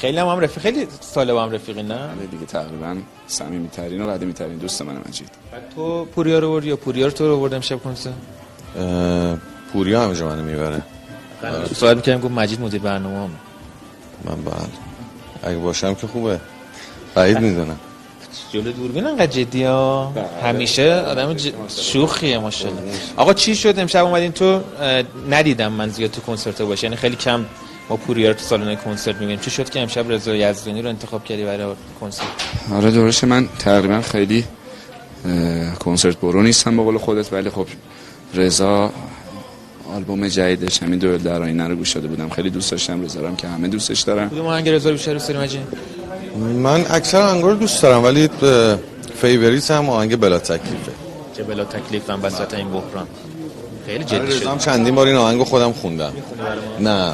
خیلی هم رفیق، خیلی سال با هم رفیقی نه؟ دیگه تقریبا صمیمی‌ترین و قدیمی‌ترین دوست من مجید. تو پوریا رو بردی یا پوریا رو تو رو بردم شب کنسرت؟ پوریا همیشه منو میبره. سوال می‌کردم گفت مجید مدیر برنامه‌ام. من بله اگه باشم که خوبه، بعید میدونم. جلو دوربین انقدر جدی ها، همیشه آدم شوخیه ماشاءالله. آقا چی شد امشب اومدین تو؟ ندیدم من زیاد تو کنسرت باشه، یعنی خیلی کم ما پوریا رو تو سالن کنسرت می‌بینیم. چی شد که امشب رضا یزدانی رو انتخاب کردی برای کنسرت؟ آره درسته، من تقریبا خیلی کنسرت برو نیستم به قول خودت، ولی خب رضا آلبوم جدیدش همین دو در آینه رو گوش داده بودم، خیلی دوست داشتم رضا رو، که همه دوستش دارن. کدوم آهنگ رضا رو بیشتر دوست داری مجید؟ من اکثر آهنگا رو دوست دارم، ولی فیوریت هم آهنگ بلا تکلیفه. چه بلا تکلیفم وسط این بحران. خیلی جدی شد. رضا هم چندین بار این آهنگو خودم خوندم. نه